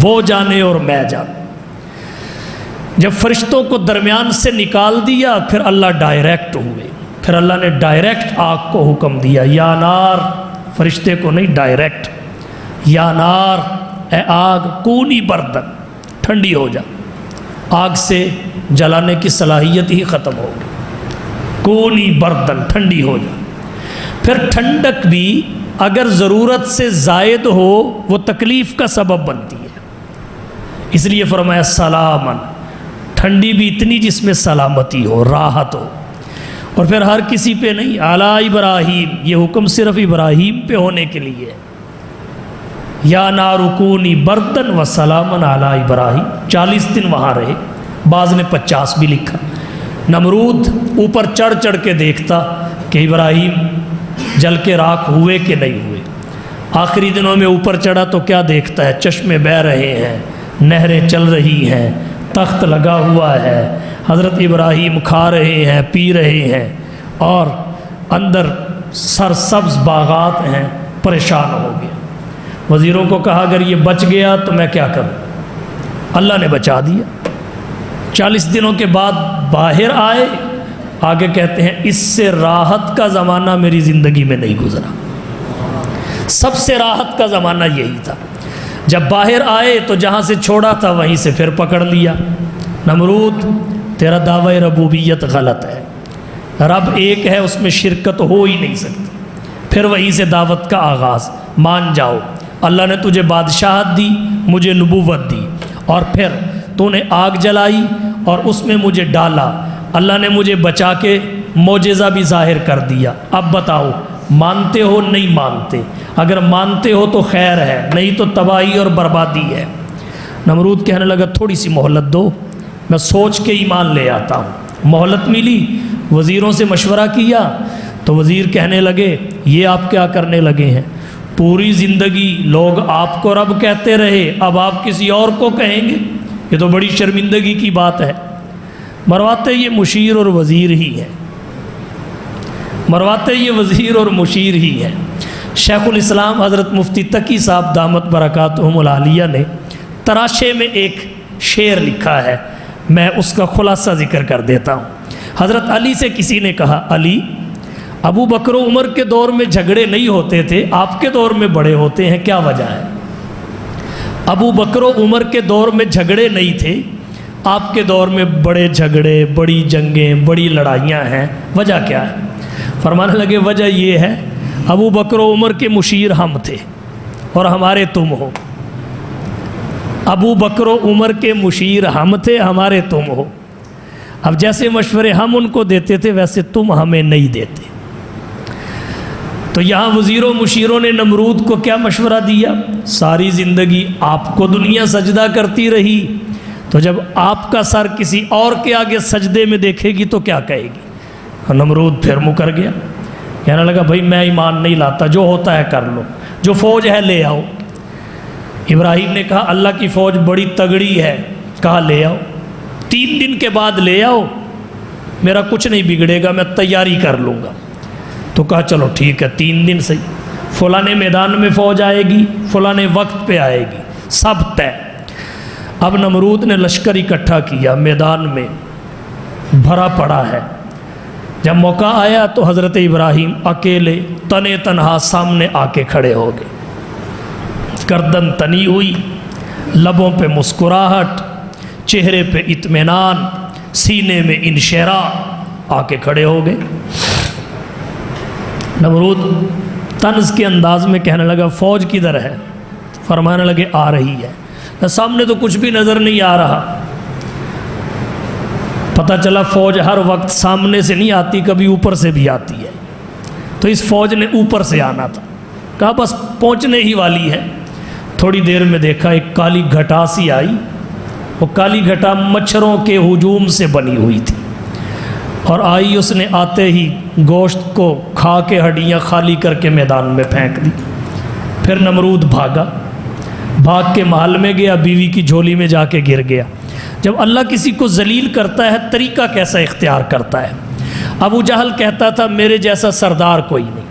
وہ جانے اور میں جانوں۔ جب فرشتوں کو درمیان سے نکال دیا پھر اللہ ڈائریکٹ ہوئے، پھر اللہ نے ڈائریکٹ آگ کو حکم دیا، یا نار، فرشتے کو نہیں، ڈائریکٹ، یا نار، اے آگ، کونی بردن، ٹھنڈی ہو جا، آگ سے جلانے کی صلاحیت ہی ختم ہو گئی، کونی بردن، ٹھنڈی ہو جا۔ پھر ٹھنڈک بھی اگر ضرورت سے زائد ہو وہ تکلیف کا سبب بنتی ہے، اس لیے فرمایا سلامن، ٹھنڈی بھی اتنی جس میں سلامتی ہو، راحت ہو۔ اور پھر ہر کسی پہ نہیں، اعلی ابراہیم، یہ حکم صرف ابراہیم پہ ہونے کے لیے، یا نار کونی بردن و سلامن علی ابراہیم، 40 دن وہاں رہے، بعض نے 50 بھی لکھا۔ نمرود اوپر چڑھ چڑھ کے دیکھتا کہ ابراہیم جل کے راکھ ہوئے کہ نہیں ہوئے۔ آخری دنوں میں اوپر چڑھا تو کیا دیکھتا ہے، چشمے بہہ رہے ہیں، نہریں چل رہی ہیں، تخت لگا ہوا ہے، حضرت ابراہیم کھا رہے ہیں، پی رہے ہیں، اور اندر سرسبز باغات ہیں۔ پریشان ہو گیا، وزیروں کو کہا اگر یہ بچ گیا تو میں کیا کروں؟ اللہ نے بچا دیا۔ 40 دنوں کے بعد باہر آئے، آگے کہتے ہیں اس سے راحت کا زمانہ میری زندگی میں نہیں گزرا، سب سے راحت کا زمانہ یہی تھا۔ جب باہر آئے تو جہاں سے چھوڑا تھا وہیں سے پھر پکڑ لیا۔ نمرود تیرا دعوی ربوبیت غلط ہے، رب ایک ہے، اس میں شرکت ہو ہی نہیں سکتی۔ پھر وہیں سے دعوت کا آغاز، مان جاؤ اللہ نے تجھے بادشاہت دی، مجھے نبوت دی، اور پھر تو نے آگ جلائی اور اس میں مجھے ڈالا، اللہ نے مجھے بچا کے معجزہ بھی ظاہر کر دیا۔ اب بتاؤ مانتے ہو نہیں مانتے؟ اگر مانتے ہو تو خیر ہے، نہیں تو تباہی اور بربادی ہے۔ نمرود کہنے لگا تھوڑی سی مہلت دو، میں سوچ کے ایمان لے آتا ہوں۔ مہلت ملی، وزیروں سے مشورہ کیا تو وزیر کہنے لگے یہ آپ کیا کرنے لگے ہیں؟ پوری زندگی لوگ آپ کو رب کہتے رہے، اب آپ کسی اور کو کہیں گے؟ یہ تو بڑی شرمندگی کی بات ہے۔ مرواتے یہ مشیر اور وزیر ہی ہے، مرواتے یہ وزیر اور مشیر ہی ہے۔ شیخ الاسلام حضرت مفتی تقی صاحب دامت برکاتہم العالیہ نے تراشے میں ایک شعر لکھا ہے، میں اس کا خلاصہ ذکر کر دیتا ہوں۔ حضرت علی سے کسی نے کہا، علی، ابو بکر و عمر کے دور میں جھگڑے نہیں ہوتے تھے، آپ کے دور میں بڑے ہوتے ہیں، کیا وجہ ہے؟ ابو بکر و عمر کے دور میں جھگڑے نہیں تھے، آپ کے دور میں بڑے جھگڑے، بڑی جنگیں، بڑی لڑائیاں ہیں، وجہ کیا ہے؟ فرمانے لگے وجہ یہ ہے، ابو بکر و عمر کے مشیر ہم تھے اور ہمارے تم ہو۔ ابو بکر و عمر کے مشیر ہم تھے، ہمارے تم ہو۔ اب جیسے مشورے ہم ان کو دیتے تھے ویسے تم ہمیں نہیں دیتے۔ تو یہاں وزیروں مشیروں نے نمرود کو کیا مشورہ دیا؟ ساری زندگی آپ کو دنیا سجدہ کرتی رہی، تو جب آپ کا سر کسی اور کے آگے سجدے میں دیکھے گی تو کیا کہے گی؟ اور نمرود پھر مکر گیا، کہنے لگا بھائی میں ایمان نہیں لاتا، جو ہوتا ہے کر لو، جو فوج ہے لے آؤ۔ ابراہیم نے کہا اللہ کی فوج بڑی تگڑی ہے، کہا لے آؤ، 3 دن کے بعد لے آؤ، میرا کچھ نہیں بگڑے گا، میں تیاری کر لوں گا۔ تو کہا چلو ٹھیک ہے، 3 دن صحیح، فلاں میدان میں فوج آئے گی، فلاں وقت پہ آئے گی، سب طے۔ اب نمرود نے لشکر اکٹھا کیا، میدان میں بھرا پڑا ہے۔ جب موقع آیا تو حضرت ابراہیم اکیلے تنے تنہا سامنے آ کے کھڑے ہو گئے، گردن تنی ہوئی، لبوں پہ مسکراہٹ، چہرے پہ اطمینان، سینے میں انشراح، آ کے کھڑے ہو گئے۔ نمرود طنز کے انداز میں کہنے لگا فوج کدھر ہے؟ فرمانے لگے آ رہی ہے۔ سامنے تو کچھ بھی نظر نہیں آ رہا۔ پتہ چلا فوج ہر وقت سامنے سے نہیں آتی، کبھی اوپر سے بھی آتی ہے، تو اس فوج نے اوپر سے آنا تھا۔ کہا بس پہنچنے ہی والی ہے۔ تھوڑی دیر میں دیکھا ایک کالی گھٹا سی آئی، وہ کالی گھٹا مچھروں کے ہجوم سے بنی ہوئی تھی، اور آئی، اس نے آتے ہی گوشت کو کھا کے ہڈیاں خالی کر کے میدان میں پھینک دی۔ پھر نمرود بھاگا، بھاگ کے محل میں گیا، بیوی کی جھولی میں جا کے گر گیا۔ جب اللہ کسی کو ذلیل کرتا ہے طریقہ کیسا اختیار کرتا ہے؟ ابو جہل کہتا تھا میرے جیسا سردار کوئی نہیں،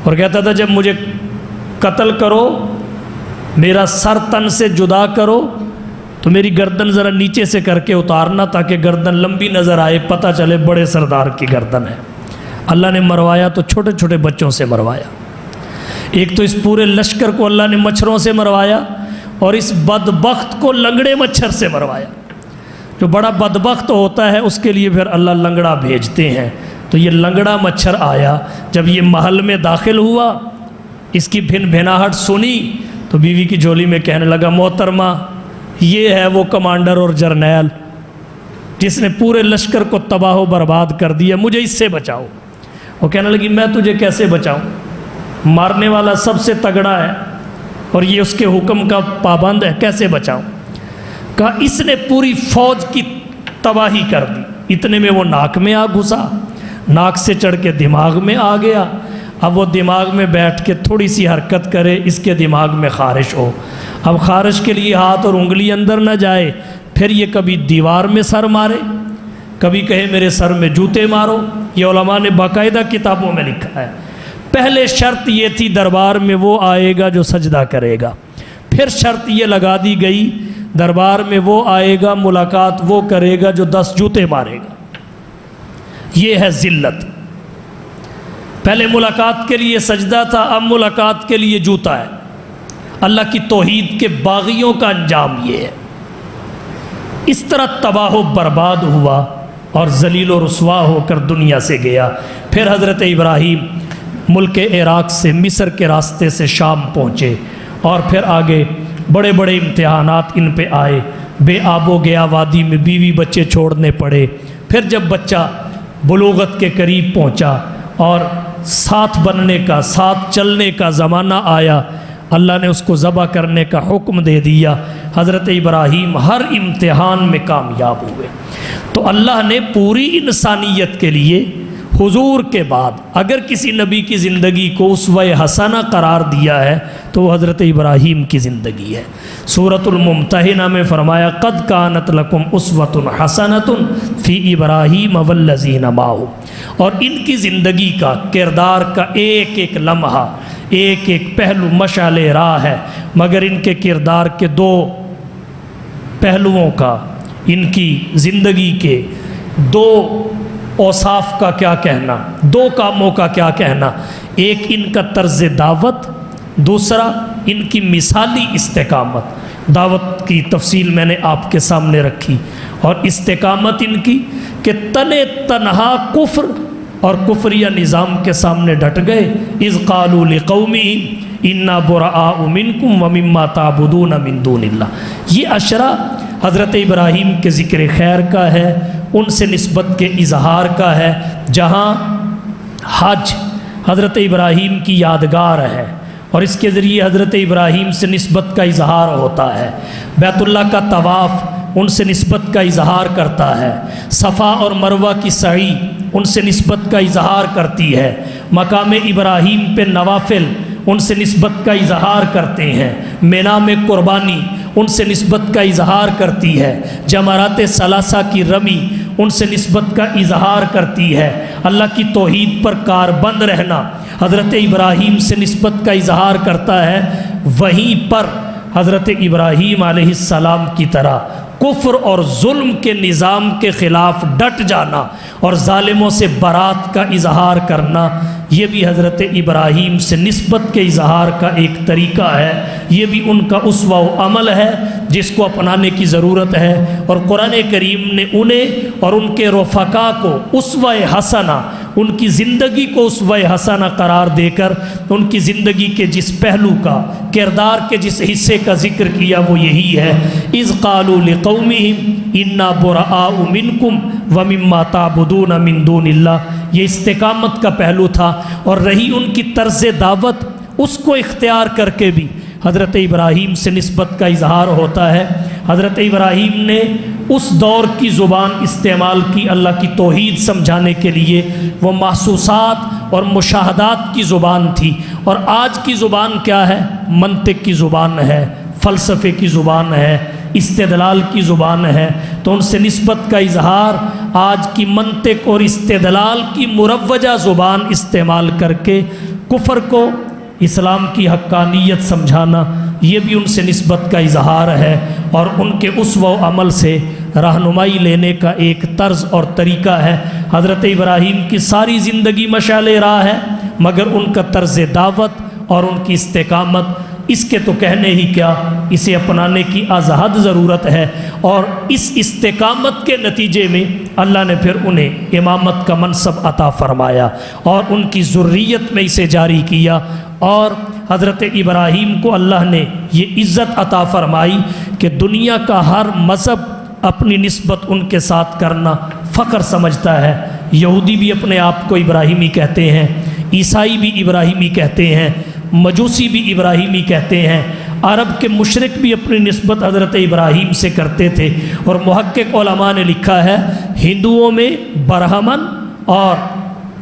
اور کہتا تھا جب مجھے قتل کرو، میرا سر تن سے جدا کرو، تو میری گردن ذرا نیچے سے کر کے اتارنا تاکہ گردن لمبی نظر آئے، پتہ چلے بڑے سردار کی گردن ہے۔ اللہ نے مروایا تو چھوٹے چھوٹے بچوں سے مروایا، ایک تو اس پورے لشکر کو اللہ نے مچھروں سے مروایا، اور اس بدبخت کو لنگڑے مچھر سے مروایا۔ جو بڑا بدبخت ہوتا ہے اس کے لیے پھر اللہ لنگڑا بھیجتے ہیں۔ تو یہ لنگڑا مچھر آیا، جب یہ محل میں داخل ہوا، اس کی بھن بھناہٹ سنی تو بیوی کی جھولی میں کہنے لگا محترمہ یہ ہے وہ کمانڈر اور جرنیل جس نے پورے لشکر کو تباہ و برباد کر دیا، مجھے اس سے بچاؤ۔ وہ کہنے لگی میں تجھے کیسے بچاؤں، مارنے والا سب سے تگڑا ہے اور یہ اس کے حکم کا پابند ہے، کیسے بچاؤں؟ کہا اس نے پوری فوج کی تباہی کر دی۔ اتنے میں وہ ناک میں آ گھسا، ناک سے چڑھ کے دماغ میں آ گیا۔ اب وہ دماغ میں بیٹھ کے تھوڑی سی حرکت کرے، اس کے دماغ میں خارش ہو۔ اب خارش کے لیے ہاتھ اور انگلی اندر نہ جائے، پھر یہ کبھی دیوار میں سر مارے، کبھی کہے میرے سر میں جوتے مارو۔ یہ علماء نے باقاعدہ کتابوں میں لکھا ہے۔ پہلے شرط یہ تھی دربار میں وہ آئے گا جو سجدہ کرے گا، پھر شرط یہ لگا دی گئی دربار میں وہ آئے گا ملاقات وہ کرے گا جو 10 جوتے مارے گا۔ یہ ہے ذلت۔ پہلے ملاقات کے لیے سجدہ تھا، اب ملاقات کے لیے جوتا ہے۔ اللہ کی توحید کے باغیوں کا انجام یہ ہے۔ اس طرح تباہ و برباد ہوا اور ذلیل و رسوا ہو کر دنیا سے گیا۔ پھر حضرت ابراہیم ملک عراق سے مصر کے راستے سے شام پہنچے، اور پھر آگے بڑے بڑے امتحانات ان پہ آئے۔ بے آب و گیا وادی میں بیوی بچے چھوڑنے پڑے۔ پھر جب بچہ بلوغت کے قریب پہنچا اور ساتھ بننے کا، ساتھ چلنے کا زمانہ آیا، اللہ نے اس کو ذبح کرنے کا حکم دے دیا۔ حضرت ابراہیم ہر امتحان میں کامیاب ہوئے۔ تو اللہ نے پوری انسانیت کے لیے حضور کے بعد اگر کسی نبی کی زندگی کو اسوہ حسنہ قرار دیا ہے تو وہ حضرت ابراہیم کی زندگی ہے۔ سورۃ الممتحنہ میں فرمایا قد کانت لکم اسوۃ حسنۃ فی ابراہیم والذین معہ، اور ان کی زندگی کا، کردار کا ایک ایک لمحہ، ایک ایک پہلو مشعل راہ ہے، مگر ان کے کردار کے 2 پہلوؤں کا ان کی زندگی کے دو اوصاف کا کیا کہنا، دو کاموں کا کیا کہنا، ایک ان کا طرز دعوت، دوسرا ان کی مثالی استقامت۔ دعوت کی تفصیل میں نے آپ کے سامنے رکھی، اور استقامت ان کی کہ تنے تنہا کفر اور کفریہ نظام کے سامنے ڈٹ گئے۔ اذ قالوا لقومہم انا براء منکم ومما تعبدون من دون اللہ۔ یہ اشرا حضرت ابراہیم کے ذکر خیر کا ہے، ان سے نسبت کے اظہار کا ہے، جہاں حج حضرت ابراہیم کی یادگار ہے اور اس کے ذریعے حضرت ابراہیم سے نسبت کا اظہار ہوتا ہے، بیت اللہ کا طواف ان سے نسبت کا اظہار کرتا ہے، صفا اور مروہ کی سعی ان سے نسبت کا اظہار کرتی ہے، مقام ابراہیم پہ نوافل ان سے نسبت کا اظہار کرتے ہیں، مینا میں قربانی ان سے نسبت کا اظہار کرتی ہے، جمرات ثلاثہ کی رمی ان سے نسبت کا اظہار کرتی ہے، اللہ کی توحید پر کاربند رہنا حضرت ابراہیم سے نسبت کا اظہار کرتا ہے۔ وہیں پر حضرت ابراہیم علیہ السلام کی طرح کفر اور ظلم کے نظام کے خلاف ڈٹ جانا اور ظالموں سے برات کا اظہار کرنا، یہ بھی حضرت ابراہیم سے نسبت کے اظہار کا ایک طریقہ ہے، یہ بھی ان کا اسوہ و عمل ہے جس کو اپنانے کی ضرورت ہے۔ اور قرآن کریم نے انہیں اور ان کے رفقا کو اسوہ حسنہ، ان کی زندگی کو اسوہ حسنہ قرار دے کر ان کی زندگی کے جس پہلو کا، کردار کے جس حصے کا ذکر کیا وہ یہی ہے، اذ قالوا لقومہم انا براء منکم ومما تعبدون من دون اللہ۔ یہ استقامت کا پہلو تھا، اور رہی ان کی طرز دعوت، اس کو اختیار کر کے بھی حضرت ابراہیم سے نسبت کا اظہار ہوتا ہے۔ حضرت ابراہیم نے اس دور کی زبان استعمال کی اللہ کی توحید سمجھانے کے لیے، وہ محسوسات اور مشاہدات کی زبان تھی، اور آج کی زبان کیا ہے؟ منطق کی زبان ہے، فلسفے کی زبان ہے، استدلال کی زبان ہے۔ تو ان سے نسبت کا اظہار آج کی منطق اور استدلال کی مروجہ زبان استعمال کر کے کفر کو اسلام کی حقانیت سمجھانا، یہ بھی ان سے نسبت کا اظہار ہے، اور ان کے اسوہ و عمل سے رہنمائی لینے کا ایک طرز اور طریقہ ہے۔ حضرت ابراہیم کی ساری زندگی مشعل راہ ہے، مگر ان کا طرز دعوت اور ان کی استقامت، اس کے تو کہنے ہی کیا، اسے اپنانے کی ازحد ضرورت ہے۔ اور اس استقامت کے نتیجے میں اللہ نے پھر انہیں امامت کا منصب عطا فرمایا اور ان کی ذریت میں اسے جاری کیا، اور حضرت ابراہیم کو اللہ نے یہ عزت عطا فرمائی کہ دنیا کا ہر مذہب اپنی نسبت ان کے ساتھ کرنا فخر سمجھتا ہے۔ یہودی بھی اپنے آپ کو ابراہیمی کہتے ہیں، عیسائی بھی ابراہیمی کہتے ہیں، مجوسی بھی ابراہیمی کہتے ہیں، عرب کے مشرک بھی اپنی نسبت حضرت ابراہیم سے کرتے تھے۔ اور محقق علماء نے لکھا ہے، ہندوؤں میں برہمن اور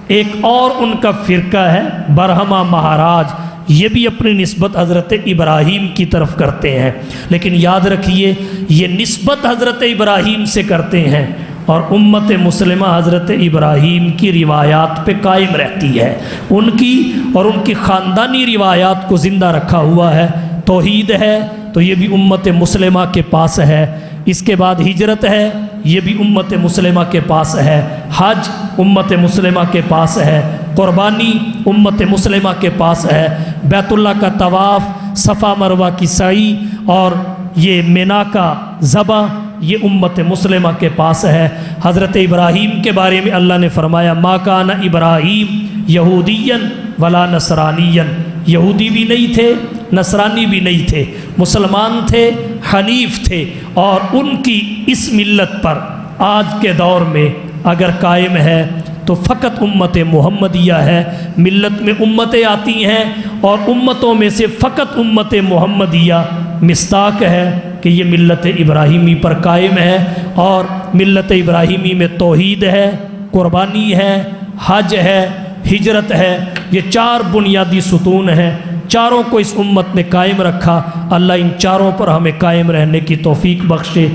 ایک اور ان کا فرقہ ہے برہما مہاراج، یہ بھی اپنی نسبت حضرت ابراہیم کی طرف کرتے ہیں، لیکن یاد رکھیے یہ نسبت حضرت ابراہیم سے کرتے ہیں، اور امت مسلمہ حضرت ابراہیم کی روایات پہ قائم رہتی ہے، ان کی اور ان کی خاندانی روایات کو زندہ رکھا ہوا ہے۔ توحید ہے تو یہ بھی امت مسلمہ کے پاس ہے، اس کے بعد ہجرت ہے، یہ بھی امت مسلمہ کے پاس ہے، حج امت مسلمہ کے پاس ہے، قربانی امت مسلمہ کے پاس ہے، بیت اللہ کا طواف، صفا مروہ کی سعی اور یہ مینا کا ذبح، یہ امت مسلمہ کے پاس ہے۔ حضرت ابراہیم کے بارے میں اللہ نے فرمایا، ما کان ابراہیم یہودیا ولا نصرانیا، یہودی بھی نہیں تھے، نصرانی بھی نہیں تھے، مسلمان تھے، حنیف تھے، اور ان کی اس ملت پر آج کے دور میں اگر قائم ہے تو فقط امت محمدیہ ہے۔ ملت میں امتیں آتی ہیں، اور امتوں میں سے فقط امت محمدیہ مصداق ہے کہ یہ ملت ابراہیمی پر قائم ہے، اور ملت ابراہیمی میں توحید ہے، قربانی ہے، حج ہے، ہجرت ہے، یہ چار بنیادی ستون ہیں، چاروں کو اس امت نے قائم رکھا۔ اللہ ان چاروں پر ہمیں قائم رہنے کی توفیق بخشے۔